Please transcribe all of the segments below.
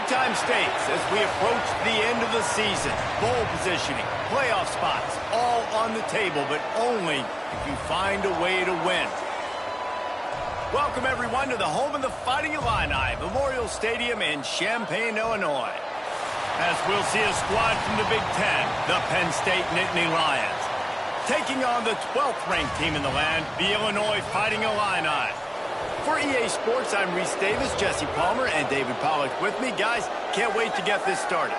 Big-time stakes as we approach the end of the season. Bowl positioning, playoff spots, all on the table, but only if you find a way to win. Welcome, everyone, to the home of the Fighting Illini, Memorial Stadium in Champaign, Illinois. As we'll see a squad from the Big Ten, the Penn State Nittany Lions, taking on the 12th-ranked team in the land, the Illinois Fighting Illini. For EA Sports, I'm Reese Davis, Jesse Palmer, and David Pollack with me. Guys, can't wait to get this started.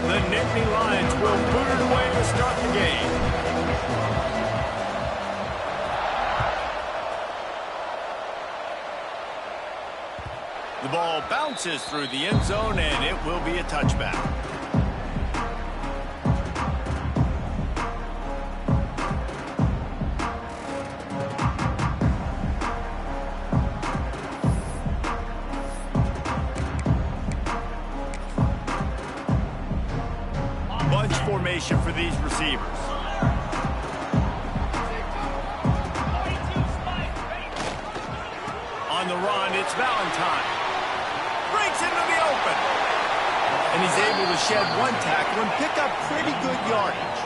The Nittany Lions will boot it away to start the game. The ball bounces through the end zone, and it will be a touchback. Bunch formation for these receivers. On the run, it's Valentine. Breaks into the open. And he's able to shed one tackle and pick up pretty good yardage.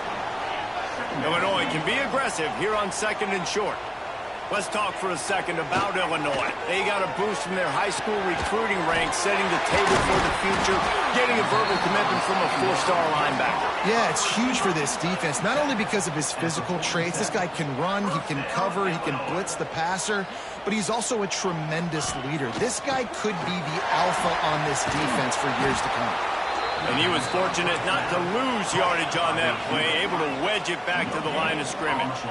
Illinois can be aggressive here on 2nd and short. Let's talk for a second about Illinois. They got a boost from their high school recruiting ranks, setting the table for the future, getting a verbal commitment from a 4-star linebacker. Yeah, it's huge for this defense, not only because of his physical traits. This guy can run, he can cover, he can blitz the passer, but he's also a tremendous leader. This guy could be the alpha on this defense for years to come. And he was fortunate not to lose yardage on that play, able to wedge it back to the line of scrimmage.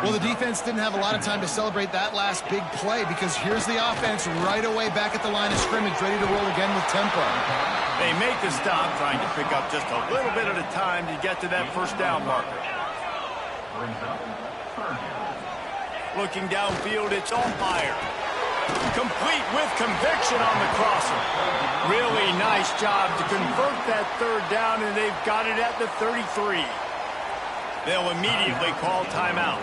Well, the defense didn't have a lot of time to celebrate that last big play because here's the offense right away back at the line of scrimmage, ready to roll again with tempo. They make the stop, trying to pick up just a little bit at a time to get to that first down marker. Looking downfield, it's all fire. Complete with conviction on the crosser. Really nice job to convert that third down, and they've got it at the 33. They'll immediately call timeout.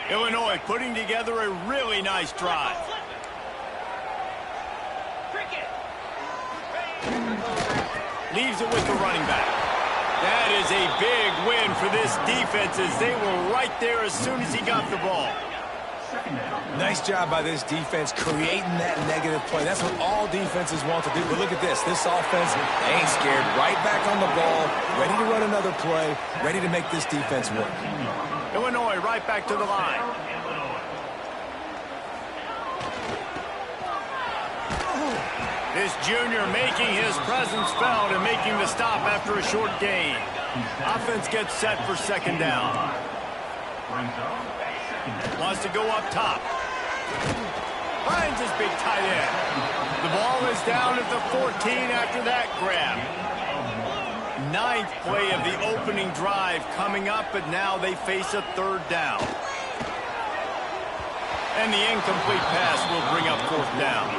Illinois putting together a really nice drive. Leaves it with the running back. That is a big win for this defense as they were right there as soon as he got the ball. Nice job by this defense creating that negative play. That's what all defenses want to do. But look at this. This offense ain't scared. Right back on the ball, ready to run another play, ready to make this defense work. Illinois right back to the line. This junior making his presence felt and making the stop after a short gain. Offense gets set for 2nd down. Wants to go up top. Finds his big tight end. The ball is down at the 14 after that grab. 9th play of the opening drive coming up, but now they face a 3rd down. And the incomplete pass will bring up 4th down.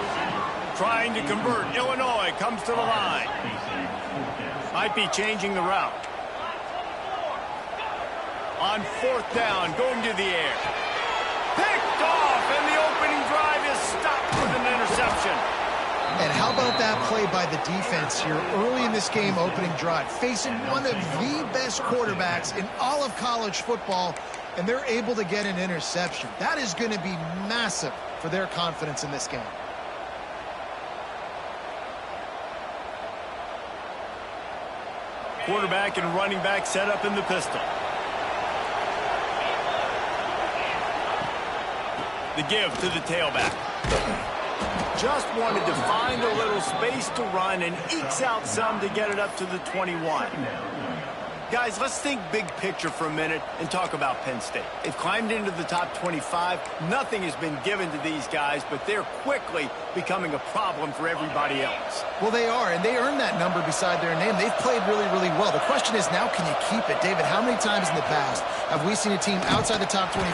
Trying to convert, Illinois comes to the line. Might be changing the route. On 4th down, going to the air. Picked off, and the opening drive is stopped with an interception. And how about that play by the defense here early in this game, opening drive, facing one of the best quarterbacks in all of college football, and they're able to get an interception. That is going to be massive for their confidence in this game. Quarterback and running back set up in the pistol. The give to the tailback. Just wanted to find a little space to run and ekes out some to get it up to the 21. Guys, let's think big picture for a minute and talk about Penn State. They've climbed into the top 25. Nothing has been given to these guys, but they're quickly becoming a problem for everybody else. Well, they are, and they earned that number beside their name. They've played really, really well. The question is, now can you keep it? David, how many times in the past have we seen a team outside the top 25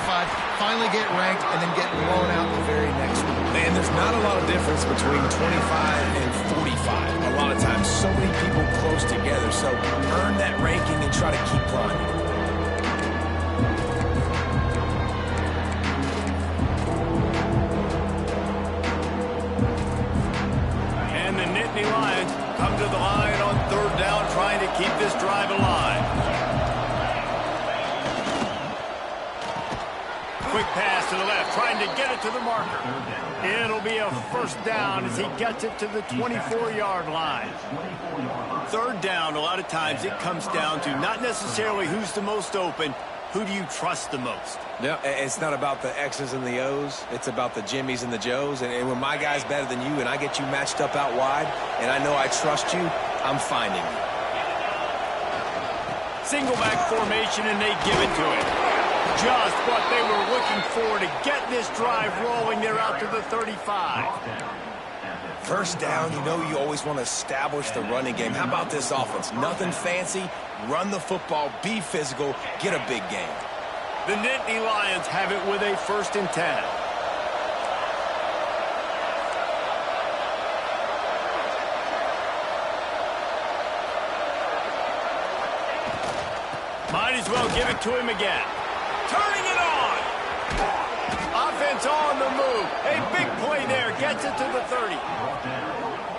finally get ranked and then get blown out in the very next week? Man, there's not a lot of difference between 25 and 45. A lot of times, so many people close together. So earn that ranking and try to keep climbing. And the Nittany Lions come to the line on third down, trying to keep this drive alive. Quick pass to the left, trying to get it to the marker. It'll be a first down as he gets it to the 24-yard line. Third down, a lot of times it comes down to not necessarily who's the most open, who do you trust the most? Yeah, it's not about the X's and the O's. It's about the Jimmies and the Joes. And when my guy's better than you and I get you matched up out wide and I know I trust you, I'm finding you. Single back formation, and they give it to him. Just what they were looking for to get this drive rolling. They're out to the 35. First down, you know you always want to establish the running game. How about this offense? Nothing fancy. Run the football, be physical, get a big game. The Nittany Lions have it with a 1st and 10. Might as well give it to him again. Turning it on. Offense on the move. A big play there. Gets it to the 30.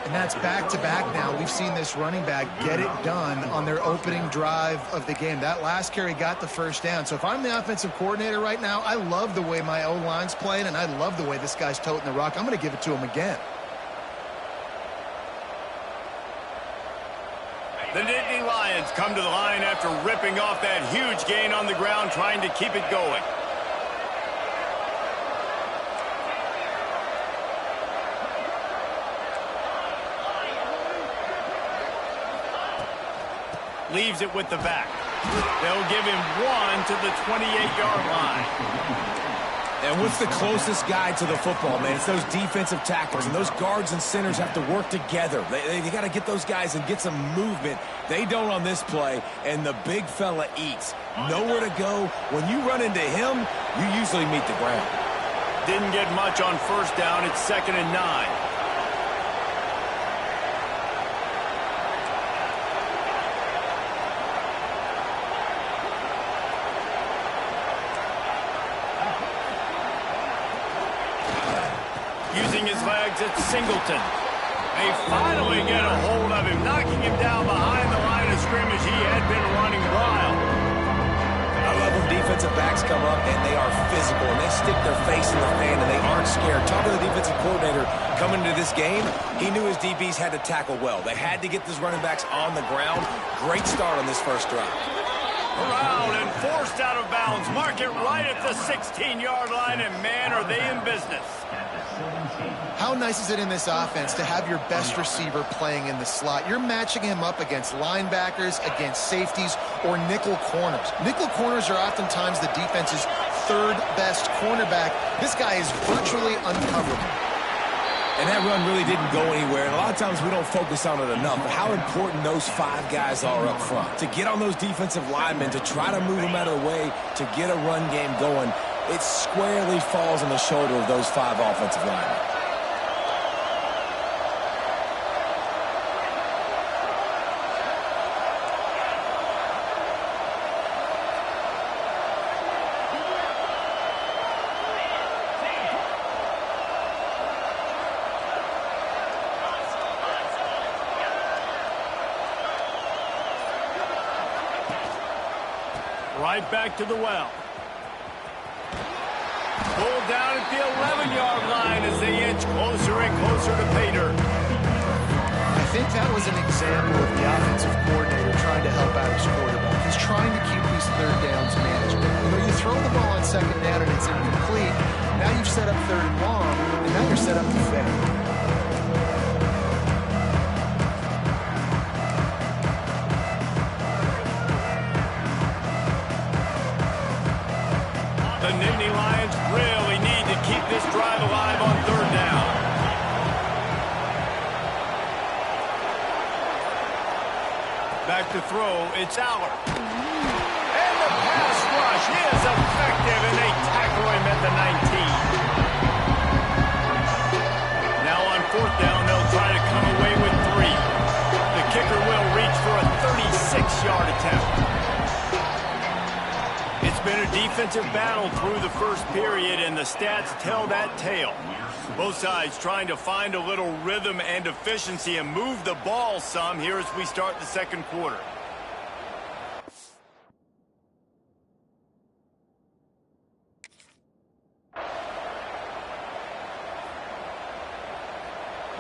And that's back-to-back now. We've seen this running back get it done on their opening drive of the game. That last carry got the first down. So if I'm the offensive coordinator right now, I love the way my O-line's playing, and I love the way this guy's toting the rock. I'm going to give it to him again. The Nittany Lions come to the line after ripping off that huge gain on the ground, trying to keep it going. Leaves it with the back. They'll give him 1 to the 28-yard line. And what's the closest guy to the football, man? It's those defensive tackles, and those guards and centers have to work together. They got to get those guys and get some movement. They don't on this play, and the big fella eats. Nowhere to go. When you run into him, you usually meet the ground. Didn't get much on first down. It's 2nd and 9. Using his legs, it's Singleton. They finally get a hold of him, knocking him down behind the line of scrimmage. He had been running wild. I love when defensive backs come up and they are physical and they stick their face in the fan and they aren't scared. Talking to the defensive coordinator coming into this game, he knew his DBs had to tackle well. They had to get these running backs on the ground. Great start on this first drive. Around and forced out of bounds. Mark it right at the 16-yard line, and man, are they in business. How nice is it in this offense to have your best receiver playing in the slot? You're matching him up against linebackers, against safeties, or nickel corners. Nickel corners are oftentimes the defense's 3rd best cornerback. This guy is virtually uncoverable. And that run really didn't go anywhere. And a lot of times we don't focus on it enough. But how important those 5 guys are up front. To get on those defensive linemen, to try to move them out of the way, to get a run game going, it squarely falls on the shoulder of those 5 offensive linemen. Right back to the well. Pulled down at the 11-yard line as they inch closer and closer to pay dirt. I think that was an example of the offensive coordinator trying to help out his quarterback. He's trying to keep these 3rd downs manageable. You know, you throw the ball on 2nd down and it's incomplete. Now you've set up 3rd and long, and now you're set up to fail. Back to throw, it's Aller. And the pass rush is effective, and they tackle him at the 19. Now on fourth down, they'll try to come away with 3. The kicker will reach for a 36-yard attempt. It's been a defensive battle through the first period, and the stats tell that tale. Both sides trying to find a little rhythm and efficiency and move the ball some here as we start the second quarter.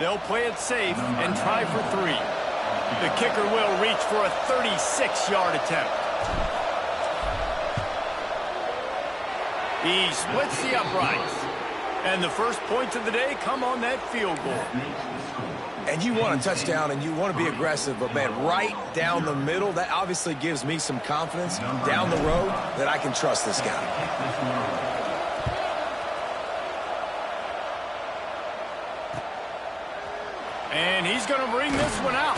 They'll play it safe and try for 3. The kicker will reach for a 36-yard attempt. He splits the uprights. And the first points of the day come on that field goal. And you want a touchdown and you want to be aggressive, but, man, right down the middle, that obviously gives me some confidence down the road that I can trust this guy. And he's going to bring this one out.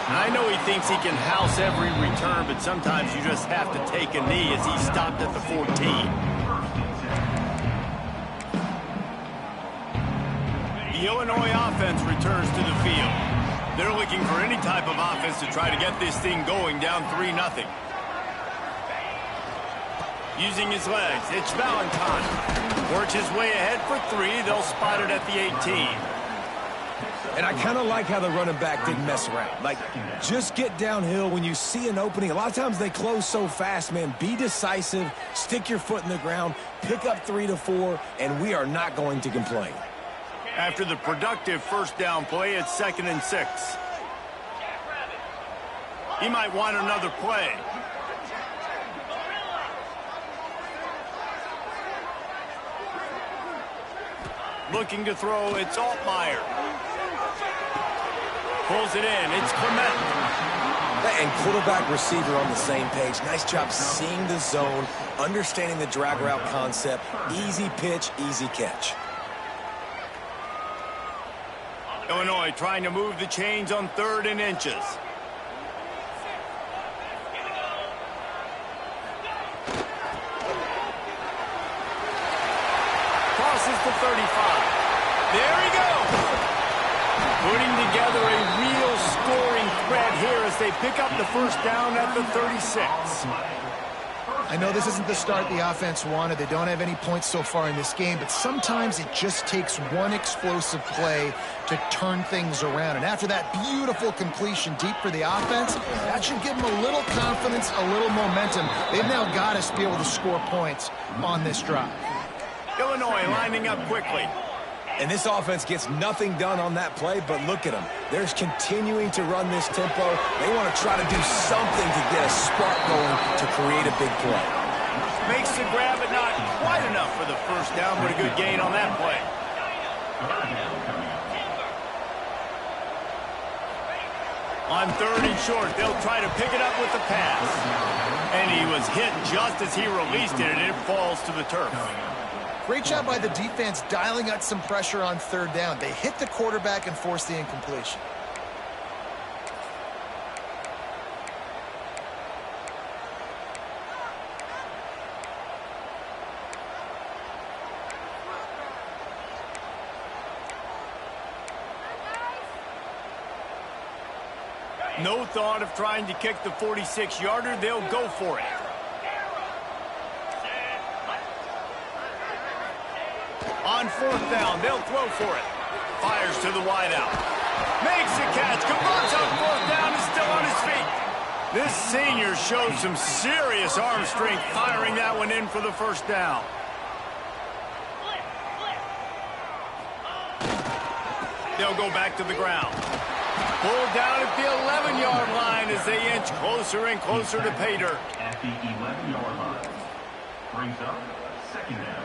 I know he thinks he can house every return, but sometimes you just have to take a knee as he stopped at the 14. The Illinois offense returns to the field. They're looking for any type of offense to try to get this thing going down 3-0. Using his legs, it's Valentine. Works his way ahead for 3. They'll spot it at the 18. And I kind of like how the running back didn't mess around. Like, just get downhill when you see an opening. A lot of times they close so fast, man. Be decisive, stick your foot in the ground, pick up 3 to 4, and we are not going to complain. After the productive first down play, it's 2nd and 6. He might want another play. Looking to throw, it's Altmaier. Pulls it in, it's Clement. And quarterback receiver on the same page. Nice job seeing the zone, understanding the drag route concept. Easy pitch, easy catch. Illinois trying to move the chains on 3rd and inches. Crosses the 35. There he goes. Putting together a real scoring threat here as they pick up the first down at the 36. I know this isn't the start the offense wanted. They don't have any points so far in this game, but sometimes it just takes one explosive play to turn things around. And after that beautiful completion deep for the offense, that should give them a little confidence, a little momentum. They've now got us to be able to score points on this drive. Illinois lining up quickly. And this offense gets nothing done on that play, but look at them. They're continuing to run this tempo. They want to try to do something to get a spark going to create a big play. Makes the grab, but not quite enough for the first down, but a good gain on that play. On 3rd and short, they'll try to pick it up with the pass. And he was hit just as he released it, and it falls to the turf. Great job by the defense dialing out some pressure on 3rd down. They hit the quarterback and forced the incompletion. No thought of trying to kick the 46-yarder. They'll go for it. On 4th down, they'll throw for it. Fires to the wideout. Makes the catch. Converts on 4th down. Is still on his feet. This senior showed some serious arm strength firing that one in for the first down. They'll go back to the ground. Pulled down at the 11-yard line as they inch closer and closer to pay dirt. At the 11-yard line. Brings up 2nd down.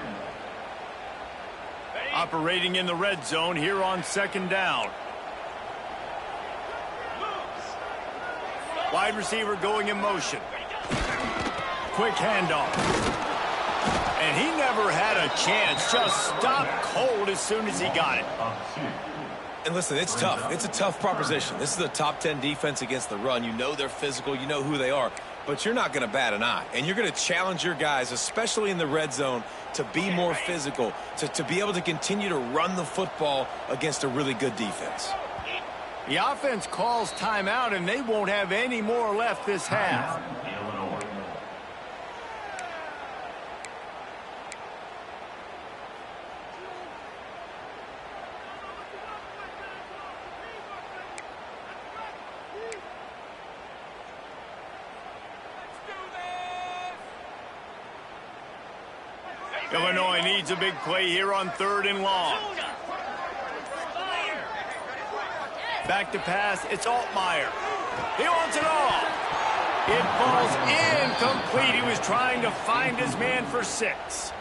Operating in the red zone here on 2nd down. Wide receiver going in motion. Quick handoff. And he never had a chance. Just stopped cold as soon as he got it. And listen, it's tough. It's a tough proposition. This is a top 10 defense against the run. You know they're physical. You know who they are. But you're not going to bat an eye. And you're going to challenge your guys, especially in the red zone, to be more physical, to be able to continue to run the football against a really good defense. The offense calls timeout, and they won't have any more left this half. Illinois. Illinois needs a big play here on 3rd and long. Back to pass, it's Altmaier. He wants it all. It falls incomplete. He was trying to find his man for 6.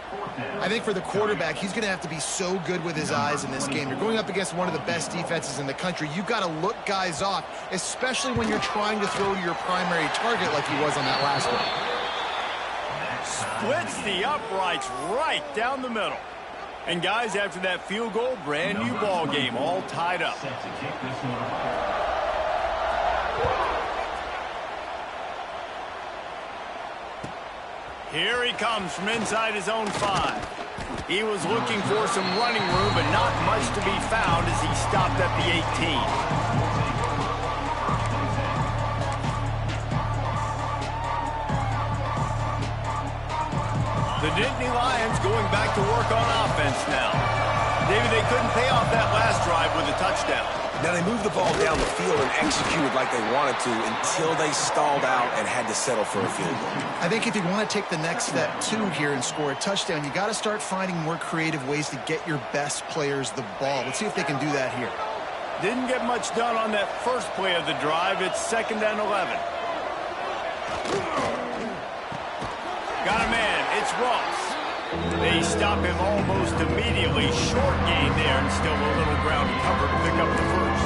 I think for the quarterback, he's going to have to be so good with his eyes in this game. You're going up against one of the best defenses in the country. You've got to look guys off, especially when you're trying to throw to your primary target like he was on that last one. Splits the uprights right down the middle. And guys, after that field goal, brand new ball game, all tied up. Set to kick this one. Here he comes from inside his own 5. He was looking for some running room, but not much to be found as he stopped at the 18. The Nittany Lions going back to work on offense now. David, they couldn't pay off that last drive with a touchdown. Now they moved the ball down the field and executed like they wanted to until they stalled out and had to settle for a field goal. I think if you want to take the next step, too, here and score a touchdown, you got to start finding more creative ways to get your best players the ball. Let's see if they can do that here. Didn't get much done on that first play of the drive. It's 2nd and 11. Got a man. It's Ross. They stop him almost immediately. Short gain there, and still a little ground to cover to pick up the first.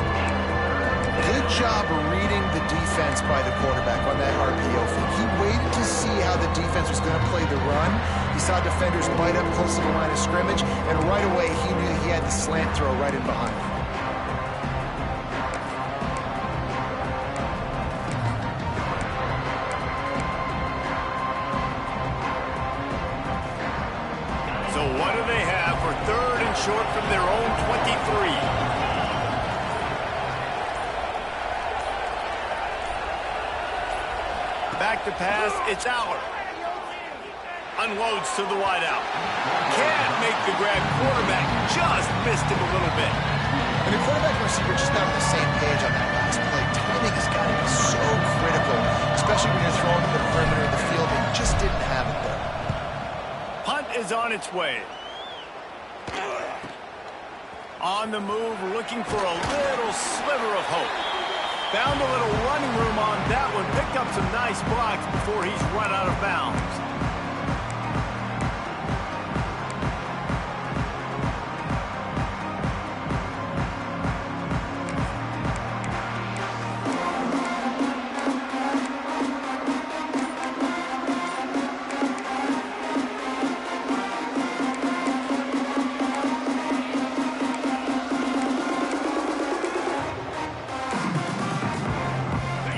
Good job reading the defense by the quarterback on that RPO fake. He waited to see how the defense was going to play the run. He saw defenders bite up close to the line of scrimmage, and right away he knew he had the slant throw right in behind him. What do they have for 3rd and short from their own 23? Back to pass, it's Aller. Unloads to the wideout. Can't make the grab. Quarterback just missed him a little bit. And the quarterback and receiver just not on the same page on that last play. Timing has got to be so critical, especially when you're throwing to the perimeter of the field. They just didn't have it there. Punt is on its way. On the move, looking for a little sliver of hope. Found a little running room on that one. Picked up some nice blocks before he's run out of bounds.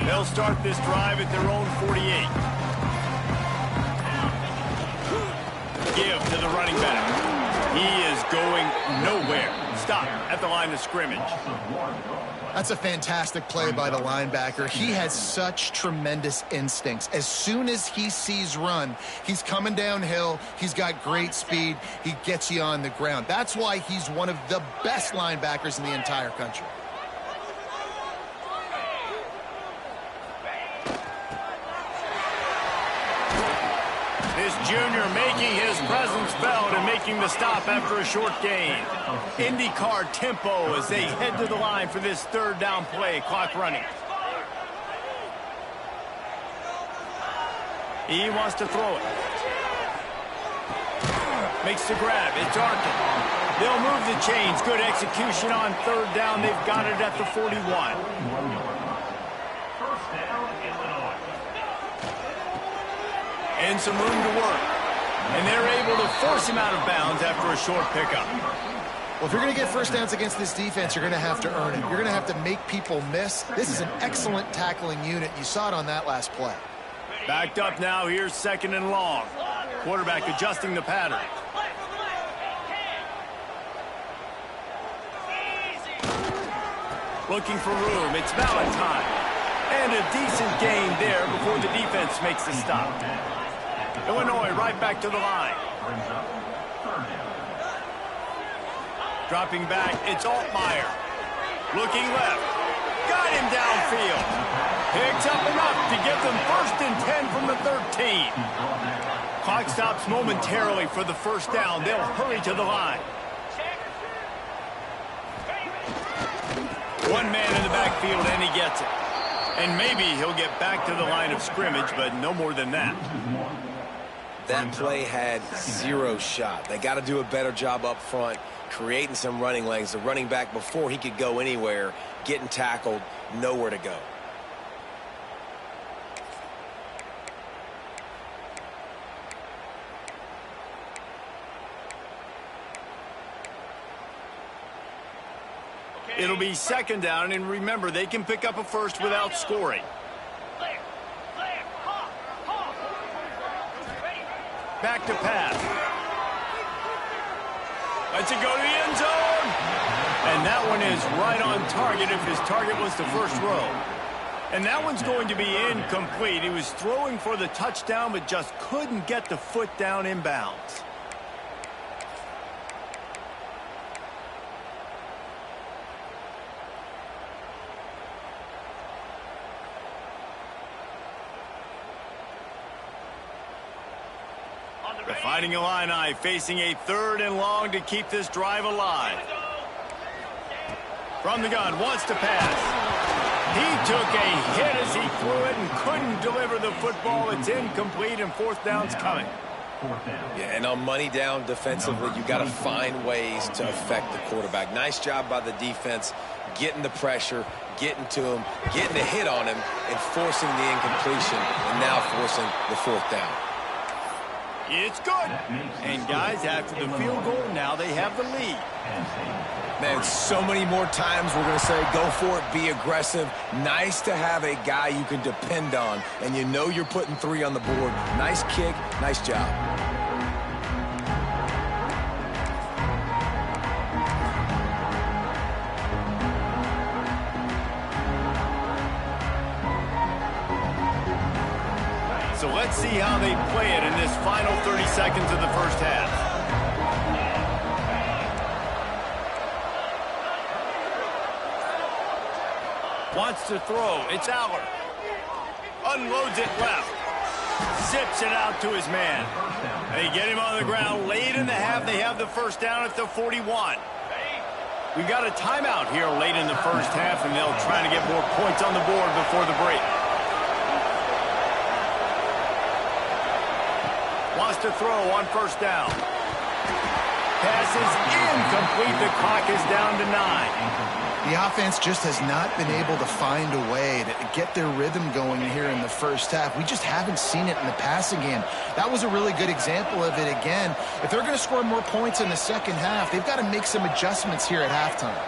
They'll start this drive at their own 48. Give to the running back. He is going nowhere. Stop at the line of scrimmage. That's a fantastic play by the linebacker. He has such tremendous instincts. As soon as he sees run, he's coming downhill. He's got great speed. He gets you on the ground. That's why he's one of the best linebackers in the entire country. This junior making his presence felt and making the stop after a short gain. IndyCar tempo as they head to the line for this 3rd down play. Clock running. He wants to throw it. Makes the grab. It's Arkin. They'll move the chains. Good execution on 3rd down. They've got it at the 41. First down, Illinois. And some room to work. And they're able to force him out of bounds after a short pickup. Well, if you're going to get first downs against this defense, you're going to have to earn it. You're going to have to make people miss. This is an excellent tackling unit. You saw it on that last play. Backed up now. Here's 2nd and long. Quarterback adjusting the pattern. Looking for room. It's Valentine. And a decent gain there before the defense makes the stop. Illinois right back to the line. Dropping back, it's Altmaier. Looking left. Got him downfield. Picks up enough to give them 1st and 10 from the 13. Clock stops momentarily for the first down. They'll hurry to the line. One man in the backfield, and he gets it. And maybe he'll get back to the line of scrimmage, but no more than that. That play had 0 shot. They got to do a better job up front, creating some running lanes. The running back, before he could go anywhere, getting tackled, nowhere to go. It'll be 2nd down, and remember, they can pick up a first without scoring. Back to pass. Lets it go to the end zone. And that one is right on target if his target was the first row. And that one's going to be incomplete. He was throwing for the touchdown, but just couldn't get the foot down inbounds. The Fighting Illini facing a 3rd and long to keep this drive alive. From the gun, wants to pass. He took a hit as he threw it and couldn't deliver the football. It's incomplete, and 4th down's coming. Yeah, and on money down defensively, you got to find ways to affect the quarterback. Nice job by the defense, getting the pressure, getting to him, getting a hit on him, and forcing the incompletion, and now forcing the 4th down. It's good. And guys, after the field goal, now they have the lead. Man, so many more times we're going to say, go for it, be aggressive. Nice to have a guy you can depend on, and you know you're putting 3 on the board. Nice kick, nice job. So let's see how they play it in this final 30 seconds of the first half. Wants to throw. It's Aller. Unloads it left. Zips it out to his man. They get him on the ground. Late in the half, they have the first down at the 41. We got a timeout here late in the first half, and they'll try to get more points on the board before the break. Wants to throw on first down. Pass is incomplete. The clock is down to 9. The offense just has not been able to find a way to get their rhythm going here in the first half. We just haven't seen it in the passing game. That was a really good example of it again. If they're going to score more points in the second half, they've got to make some adjustments here at halftime.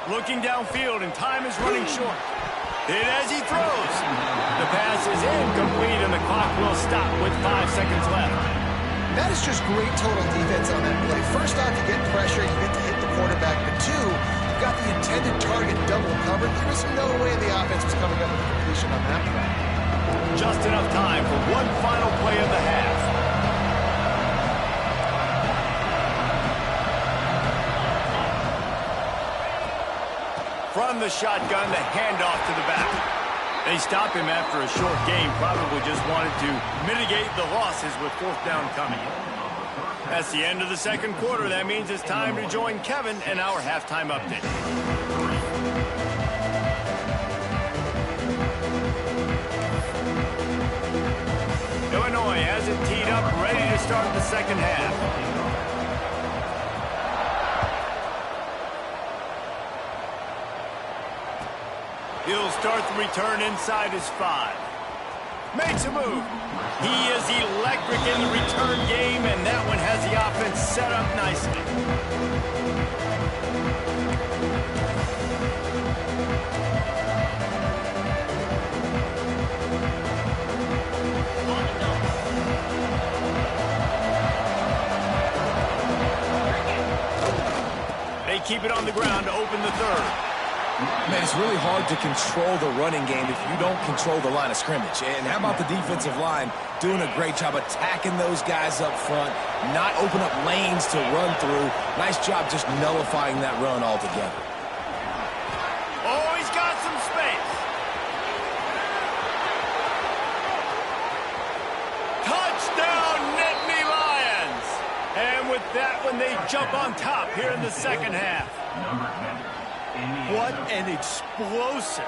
Looking downfield, and time is running short. Hit as he throws. The pass is incomplete, and the clock will stop with 5 seconds left. That is just great total defense on that play. First off, you get pressure, you get to hit the quarterback. But 2, you got the intended target double covered. There was no way the offense was coming up with a completion on that play. Just enough time for one final play of the half. From the shotgun, the handoff to the back. They stop him after a short game, probably just wanted to mitigate the losses with 4th down coming. That's the end of the second quarter. That means it's time to join Kevin in our halftime update. Illinois has it teed up, ready to start the second half. He'll start the return inside his 5. Makes a move. He is electric in the return game, and that one has the offense set up nicely. They keep it on the ground to open the third. Man, it's really hard to control the running game if you don't control the line of scrimmage. And how about the defensive line doing a great job attacking those guys up front, not open up lanes to run through. Nice job just nullifying that run altogether. Oh, he's got some space. Touchdown, Nittany Lions! And with that one, they jump on top here in the second half. What an explosive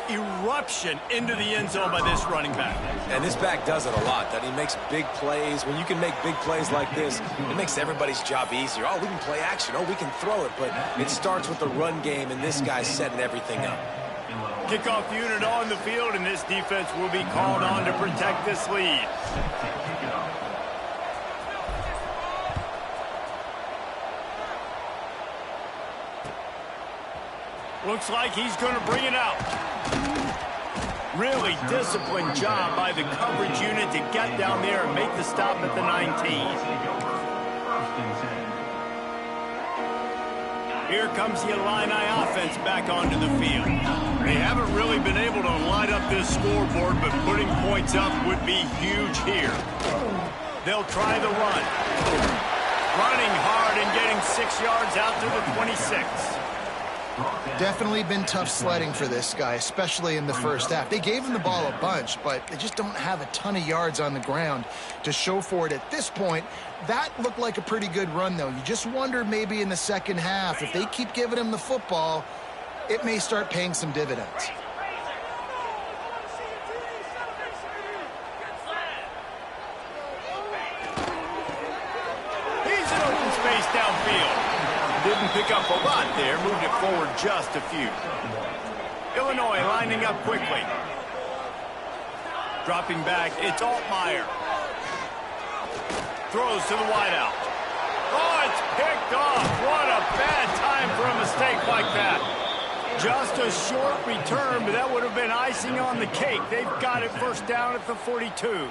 eruption into the end zone by this running back. And this back does it a lot. That he makes big plays. When you can make big plays like this, it makes everybody's job easier. Oh, we can play action. Oh, we can throw it. But it starts with the run game, and this guy's setting everything up. Kickoff unit on the field, and this defense will be called on to protect this lead. Looks like he's going to bring it out. Really disciplined job by the coverage unit to get down there and make the stop at the 19. Here comes the Illini offense back onto the field. They haven't really been able to light up this scoreboard, but putting points up would be huge here. They'll try the run. Running hard and getting 6 yards out to the 26. Definitely been tough sledding for this guy, especially in the first half. They gave him the ball a bunch, but they just don't have a ton of yards on the ground to show for it at this point. That looked like a pretty good run, though. You just wonder maybe in the second half, if they keep giving him the football, it may start paying some dividends. He's in open space downfield. Didn't pick up a lot there, moved it forward just a few. Illinois lining up quickly. Dropping back, it's Altmaier. Throws to the wideout. Oh, it's picked off. What a bad time for a mistake like that. Just a short return, but that would have been icing on the cake. They've got it first down at the 42.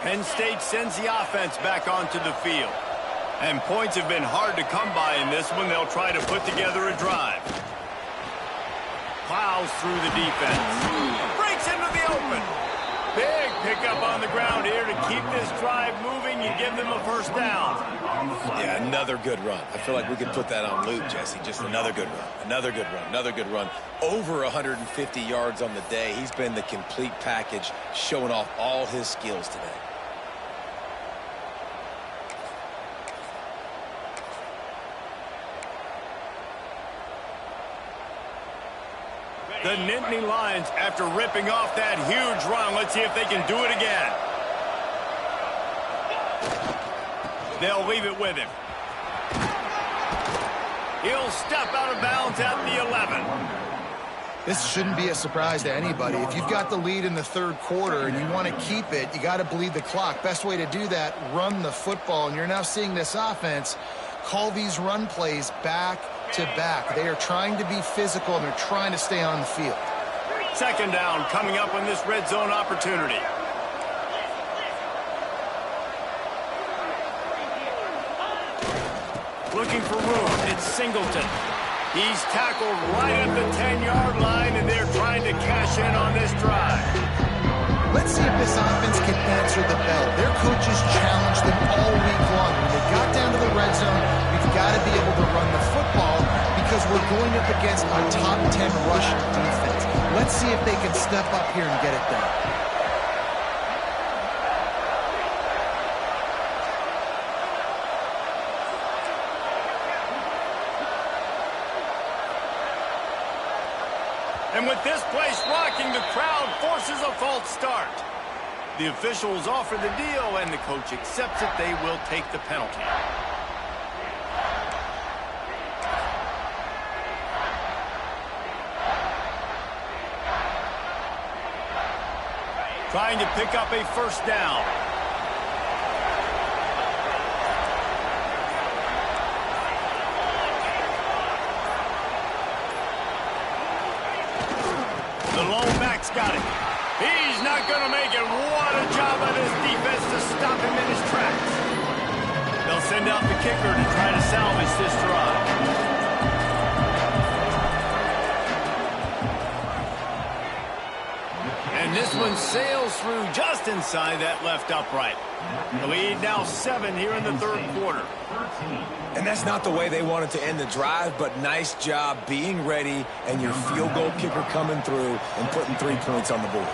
Penn State sends the offense back onto the field. And points have been hard to come by in this one. They'll try to put together a drive. Plows through the defense. Breaks into the open. Big pickup on the ground here to keep this drive moving and give them a first down. Yeah, another good run. I feel like we could put that on loop, Jesse. Just another good run. Another good run. Another good run. Over 150 yards on the day. He's been the complete package, showing off all his skills today. The Nittany Lions, after ripping off that huge run, let's see if they can do it again. They'll leave it with him. He'll step out of bounds at the 11. This shouldn't be a surprise to anybody. If you've got the lead in the third quarter and you want to keep it, you got to bleed the clock. Best way to do that, run the football. And you're now seeing this offense call these run plays back to back. They are trying to be physical, and they're trying to stay on the field. Second down coming up on this red zone opportunity. Looking for room. It's Singleton. He's tackled right at the 10-yard line, and they're trying to cash in on this drive. Let's see if this offense can answer the bell. Their coaches challenged them all week long. When they got down to the red zone, we've got to be able to run the football because we're going up against a top 10 rush defense. Let's see if they can step up here and get it done. And with this place rocking, the crowd forces a false start. The officials offer the deal, and the coach accepts it. They will take the penalty. Trying to pick up a first down. The lone back's got it. He's not going to make it. What a job by this defense to stop him in his tracks. They'll send out the kicker to try to salvage this drive. And this one sails through just inside that left upright. The lead now 7 here in the third quarter. And that's not the way they wanted to end the drive, but nice job being ready and your field goal kicker coming through and putting 3 points on the board.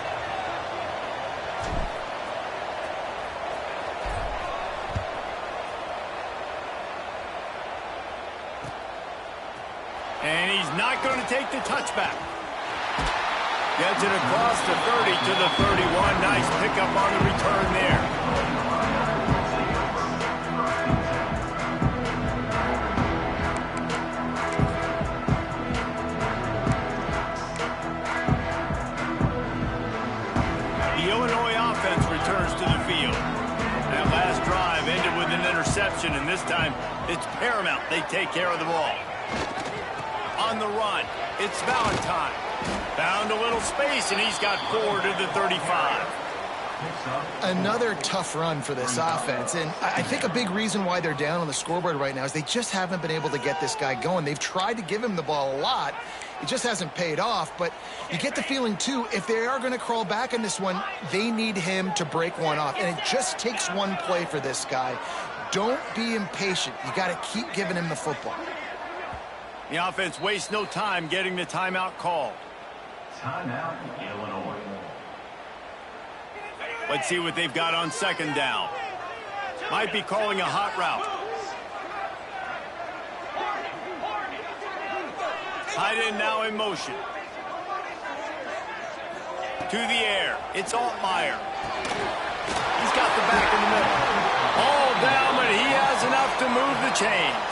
And he's not going to take the touchback. Gets it across the 30 to the 31. Nice pickup on the return there. The Illinois offense returns to the field. That last drive ended with an interception, and this time it's paramount they take care of the ball. On the run, it's Valentine. Found a little space, and he's got 4 to the 35. Another tough run for this offense, and I think a big reason why they're down on the scoreboard right now is they just haven't been able to get this guy going. They've tried to give him the ball a lot. It just hasn't paid off, but you get the feeling, too, if they are going to crawl back in this one, they need him to break one off, and it just takes one play for this guy. Don't be impatient. You got to keep giving him the football. The offense wastes no time getting the timeout called. Timeout, Illinois. Let's see what they've got on second down. Might be calling a hot route. Tight end now in motion. To the air. It's Altmaier. He's got the back in the middle. All down, but he has enough to move the chains.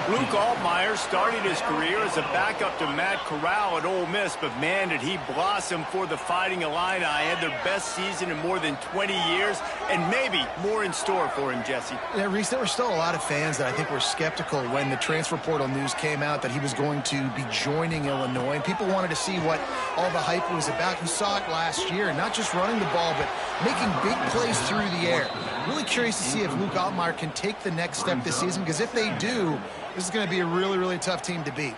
Luke Altmaier started his career as a backup to Matt Corral at Ole Miss, but man, did he blossom for the Fighting Illini. Had their best season in more than 20 years, and maybe more in store for him, Jesse. Yeah, Reese, there were still a lot of fans that I think were skeptical when the transfer portal news came out that he was going to be joining Illinois, and people wanted to see what all the hype was about. You saw it last year, not just running the ball, but making big plays through the air. Really curious to see if Luke Altmaier can take the next step this season, because if they do, this is going to be a really, really tough team to beat.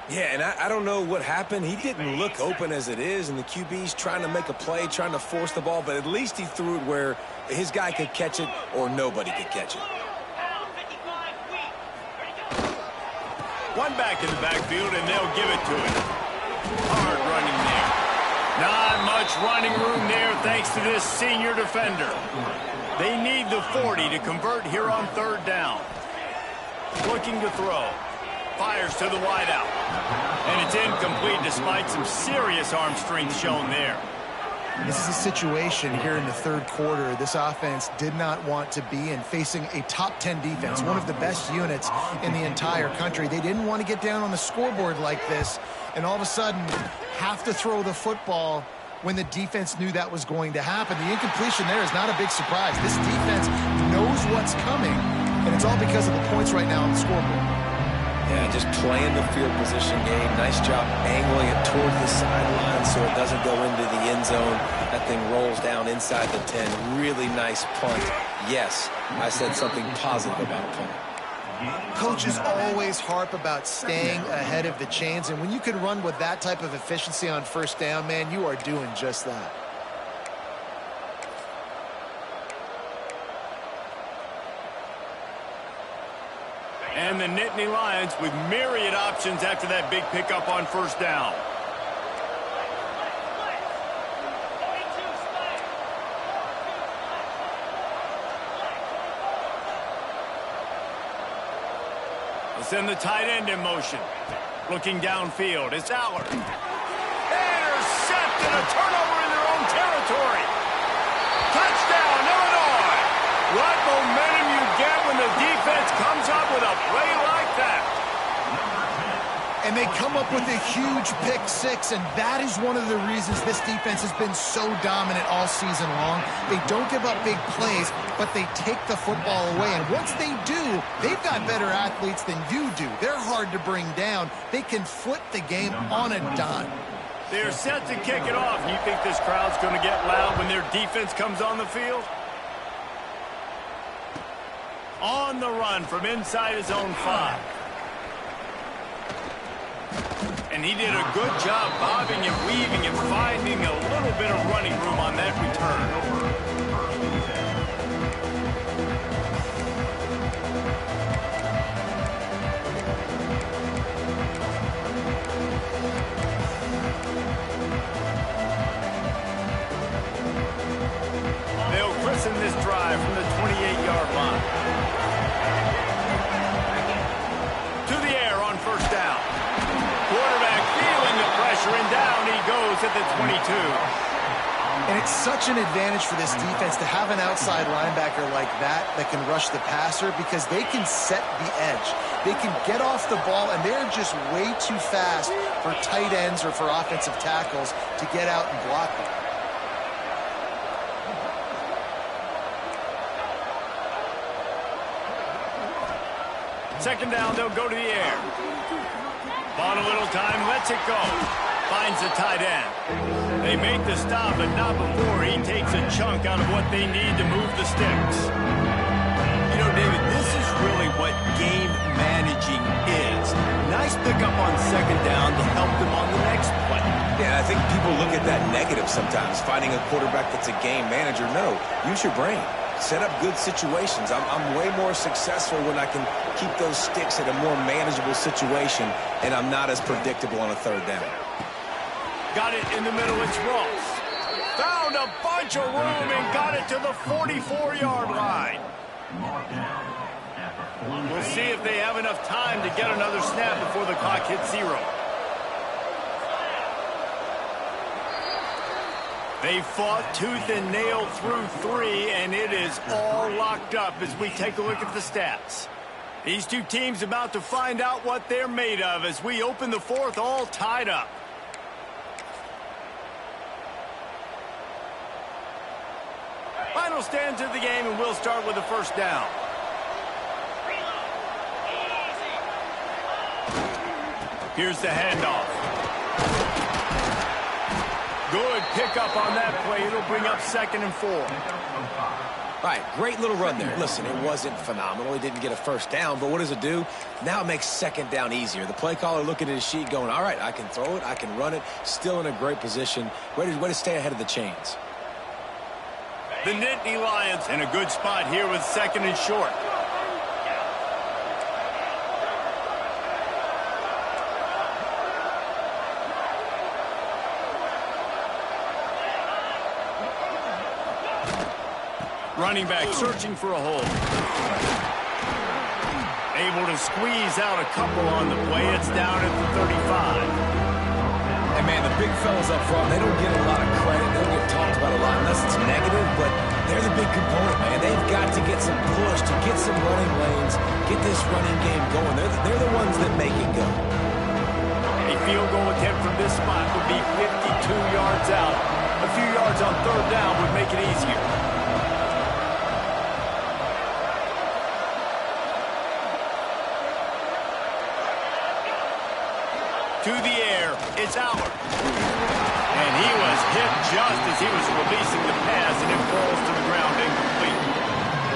Yeah, and I don't know what happened. He didn't look open as it is, and the QB's trying to make a play, trying to force the ball, but at least he threw it where his guy could catch it or nobody could catch it. One back in the backfield, and they'll give it to him. Hard running there. Not much running room there thanks to this senior defender. They need the 40 to convert here on third down. Looking to throw. Fires to the wideout. And it's incomplete despite some serious arm strength shown there. This is a situation here in the third quarter this offense did not want to be in, facing a top 10 defense, one of the best units in the entire country. They didn't want to get down on the scoreboard like this and all of a sudden have to throw the football when the defense knew that was going to happen. The incompletion there is not a big surprise. This defense knows what's coming, and it's all because of the points right now on the scoreboard. Yeah, just playing the field position game. Nice job angling it towards the sideline so it doesn't go into the end zone. That thing rolls down inside the 10. Really nice punt. Yes, I said something positive about punting. Coaches always harp about staying ahead of the chains, and when you can run with that type of efficiency on first down, man, you are doing just that. And the Nittany Lions with myriad options after that big pickup on first down. They'll send the tight end in motion. Looking downfield, it's Aller. Intercepted, a turnover in their own territory. And they come up with a huge pick six, and that is one of the reasons this defense has been so dominant all season long. They don't give up big plays, but they take the football away. And once they do, they've got better athletes than you do. They're hard to bring down. They can flip the game on a dime. They're set to kick it off. You think this crowd's going to get loud when their defense comes on the field? On the run from inside his own 5. And he did a good job bobbing and weaving and finding a little bit of running room on that return. They'll christen this drive from the 28-yard line. To the air on first down. Quarterback feeling the pressure, and down he goes at the 22. And it's such an advantage for this defense to have an outside linebacker like that can rush the passer, because they can set the edge. They can get off the ball, and they're just way too fast for tight ends or for offensive tackles to get out and block them. Second down, they'll go to the air. Bought a little time, lets it go. Finds the tight end. They make the stop, but not before he takes a chunk out of what they need to move the sticks. You know, David, this is really what game managing is. Nice pickup on second down to help them on the next play. Yeah, I think people look at that negative sometimes, finding a quarterback that's a game manager. No, use your brain. Set up good situations. I'm way more successful when I can keep those sticks at a more manageable situation, and I'm not as predictable on a third down. Got it in the middle, it's Ross. Found a bunch of room and got it to the 44-yard line. We'll see if they have enough time to get another snap before the clock hits 0. They fought tooth and nail through 3, and it is all locked up as we take a look at the stats. These two teams about to find out what they're made of as we open the fourth, all tied up. Final stands of the game, and we'll start with the first down. Here's the handoff. Good pickup on that play. It'll bring up 2nd and 4. All right, great little run there. Listen, it wasn't phenomenal. He didn't get a first down, but what does it do? Now it makes second down easier. The play caller looking at his sheet going, all right, I can throw it, I can run it, still in a great position. Way to stay ahead of the chains. The Nittany Lions in a good spot here with 2nd and short. Running back searching for a hole. Able to squeeze out a couple on the play. It's down at the 35. And man, the big fellas up front, they don't get a lot of credit. They don't get talked about a lot unless it's negative, but they're the big component, man. They've got to get some push, to get some running lanes, get this running game going. They're the ones that make it go. A field goal attempt from this spot would be 52 yards out. A few yards on third down would make it easier. To the air, it's Howard. And he was hit just as he was releasing the pass, and it falls to the ground incomplete.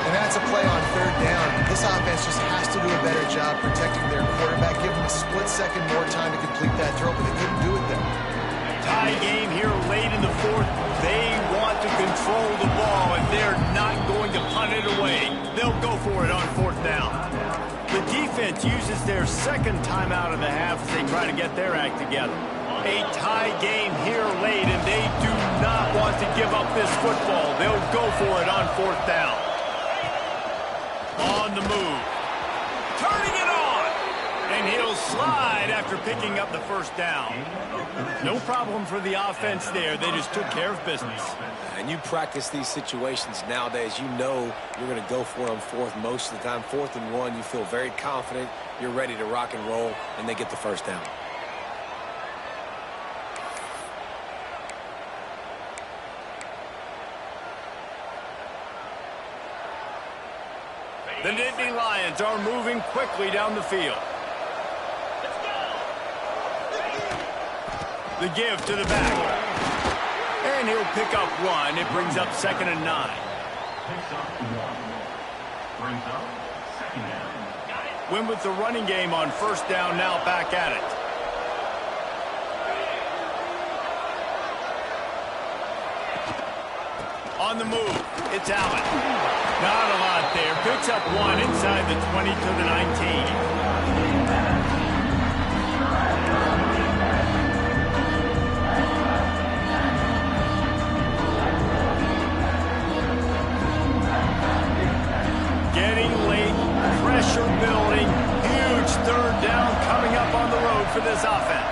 And that's a play on third down. This offense just has to do a better job protecting their quarterback, give them a split second more time to complete that throw, but they couldn't do it there. Tie game here late in the fourth. They want to control the ball, and they're not going to punt it away. They'll go for it on fourth down. The defense uses their second timeout of the half as they try to get their act together. A tie game here late, and they do not want to give up this football. They'll go for it on fourth down. On the move. Turning it on. And he'll slide after picking up the first down. No problem for the offense there. They just took care of business. And you practice these situations nowadays, you know you're going to go for it on fourth most of the time. 4th and 1, you feel very confident, you're ready to rock and roll, and they get the first down. The Nittany Lions are moving quickly down the field. The give to the back. And he'll pick up one. It brings up 2nd and 9. Picks up 1. Brings up 2nd down. Win with the running game on 1st down, now back at it. On the move, it's Allen. Not a lot there. Picks up one inside the 20 to the 19. Getting late, pressure building, huge 3rd down coming up on the road for this offense.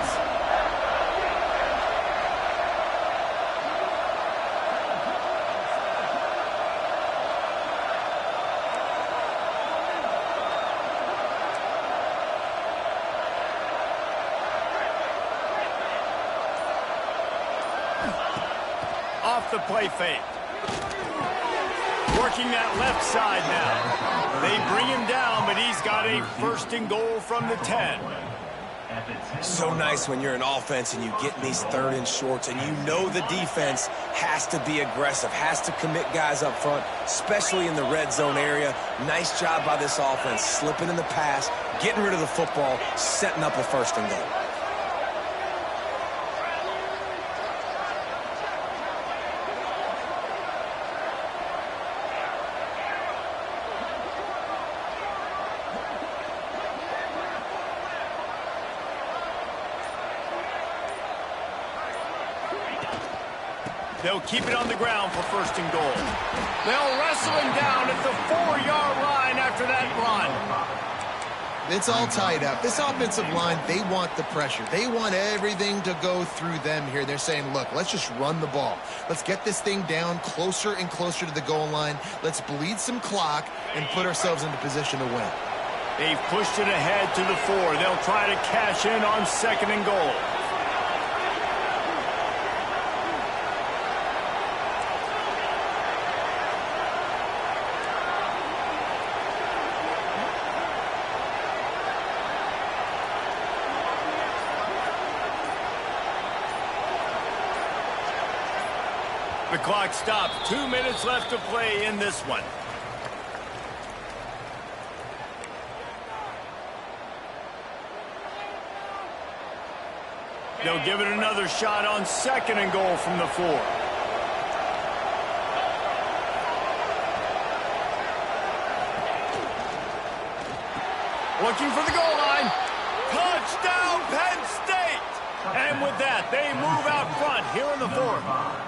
Off the play fake. Working that left side now. They bring him down, but he's got a 1st and goal from the 10. So nice when you're an offense and you get in these 3rd and shorts and you know the defense has to be aggressive, has to commit guys up front, especially in the red zone area. Nice job by this offense, slipping in the pass, getting rid of the football, setting up a 1st and goal. They'll keep it on the ground for 1st and goal. They'll wrestle him down at the 4-yard line after that run. It's all tied up. This offensive line, they want the pressure. They want everything to go through them here. They're saying, look, let's just run the ball. Let's get this thing down closer and closer to the goal line. Let's bleed some clock and put ourselves into position to win. They've pushed it ahead to the 4. They'll try to cash in on 2nd and goal. The clock stops. 2 minutes left to play in this one. They'll give it another shot on 2nd and goal from the 4. Looking for the goal line. Touchdown, Penn State! And with that, they move out front here in the 4th.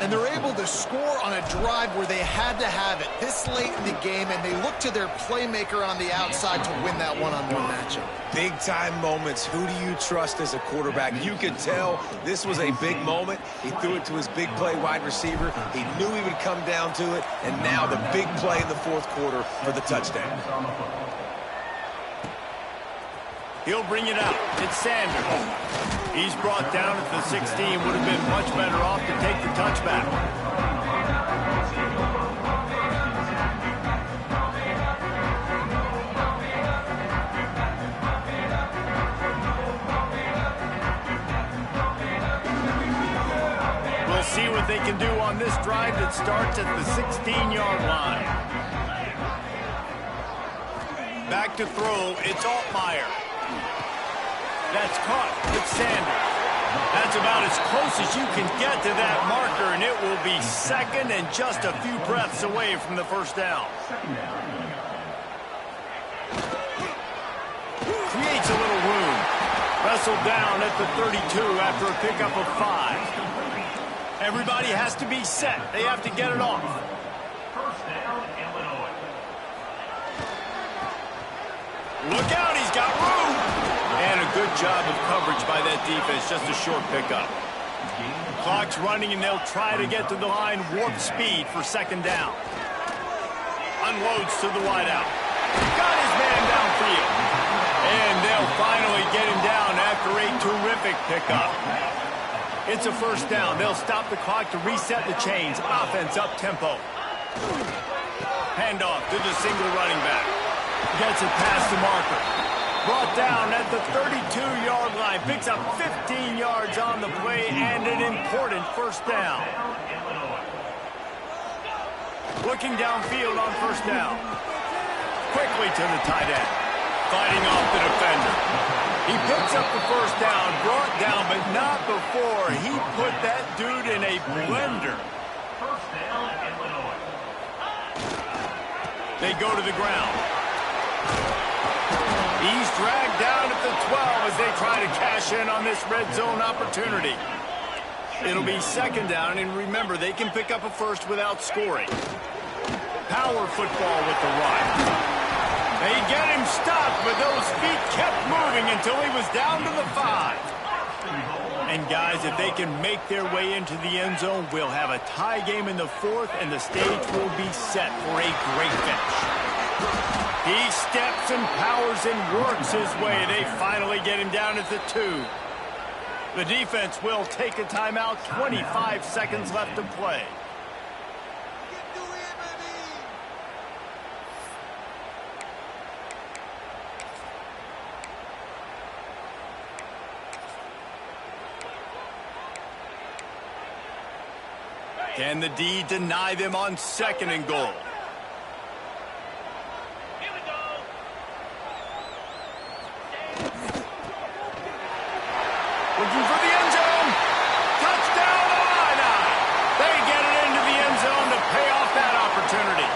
And they're able to score on a drive where they had to have it this late in the game, and they look to their playmaker on the outside to win that one-on-one matchup. Big-time moments. Who do you trust as a quarterback? You could tell this was a big moment. He threw it to his big play wide receiver. He knew he would come down to it, and now the big play in the 4th quarter for the touchdown. He'll bring it out. It's Sanders. He's brought down at the 16. Would have been much better off to take the touchback. We'll see what they can do on this drive that starts at the 16-yard line. Back to throw. It's Altmaier. That's caught with Sanders. That's about as close as you can get to that marker, and it will be 2nd and just a few breaths away from the 1st down. Creates a little room. Wrestled down at the 32 after a pickup of 5. Everybody has to be set. They have to get it off. 1st down, Illinois. Look out, he's got room. And a good job of coverage by that defense, just a short pickup. Clock's running, and they'll try to get to the line, warp speed for 2nd down. Unloads to the wideout. Got his man downfield. And they'll finally get him down after a terrific pickup. It's a 1st down. They'll stop the clock to reset the chains. Offense up tempo. Handoff to the single running back. Gets it past the marker. Brought down at the 32-yard line. Picks up 15 yards on the play and an important first down. Looking downfield on first down. Quickly to the tight end. Fighting off the defender. He picks up the first down, brought down, but not before he put that dude in a blender. First down, Illinois. They go to the ground. He's dragged down at the 12 as they try to cash in on this red zone opportunity. It'll be second down, and remember, they can pick up a first without scoring. Power football with the run. They get him stopped, but those feet kept moving until he was down to the 5. And guys, if they can make their way into the end zone, we'll have a tie game in the 4th, and the stage will be set for a great finish. He steps and powers and works his way. They finally get him down at the 2. The defense will take a timeout. 25 seconds left to play. Can the D deny them on 2nd and goal? Here we go. Looking for the end zone. Touchdown, Illini. They get it into the end zone to pay off that opportunity.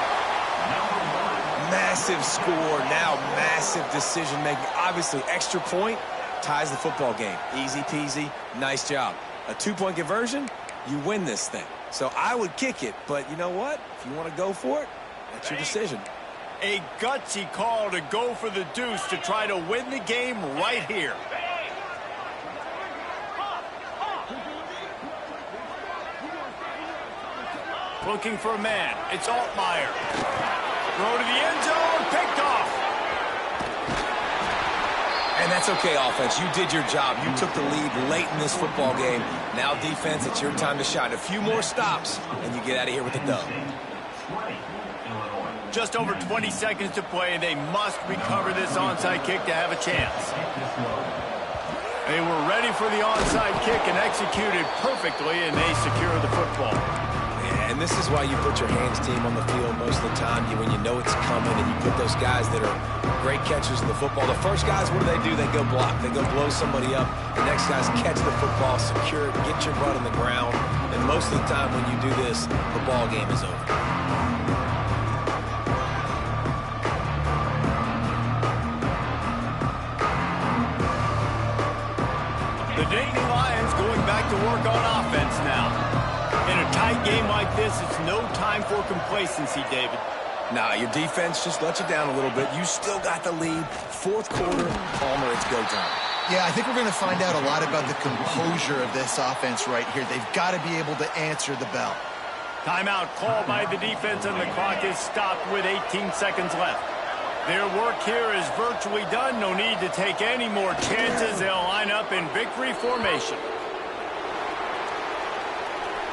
Massive score, now massive decision making. Obviously, extra point ties the football game. Easy peasy, nice job. A 2-point conversion, you win this thing. So I would kick it, but you know what? If you want to go for it, that's your decision. A gutsy call to go for the deuce to try to win the game right here. Looking for a man. It's Altmaier. Throw to the end zone. Picked off. And that's okay, offense. You did your job. You took the lead late in this football game. Now, defense, it's your time to shine. A few more stops, and you get out of here with a dub. Just over 20 seconds to play, and they must recover this onside kick to have a chance. They were ready for the onside kick and executed perfectly, and they secure the football. And this is why you put your hands team on the field most of the time when you know it's coming, and you put those guys that are great catchers of the football. The first guys, what do? They go block. They go blow somebody up. The next guys catch the football, secure it, get your butt on the ground. And most of the time when you do this, the ball game is over. The Nittany Lions going back to work on offense now. In a tight game like this, it's no time for complacency, David. Nah, your defense just let you down a little bit. You still got the lead. 4th quarter, Palmer, it's go time. Yeah, I think we're going to find out a lot about the composure of this offense right here. They've got to be able to answer the bell. Timeout called by the defense, and the clock is stopped with 18 seconds left. Their work here is virtually done. No need to take any more chances. They'll line up in victory formation.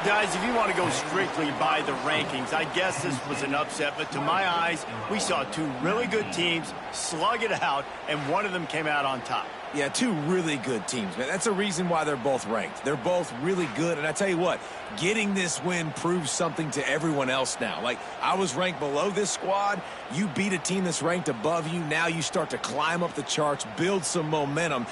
Guys, if you want to go strictly by the rankings, I guess this was an upset, but to my eyes, we saw 2 really good teams slug it out, and one of them came out on top. Yeah, 2 really good teams, man. That's a reason why they're both ranked. They're both really good, and I tell you what, getting this win proves something to everyone else now. Like, I was ranked below this squad. You beat a team that's ranked above you. Now you start to climb up the charts, build some momentum.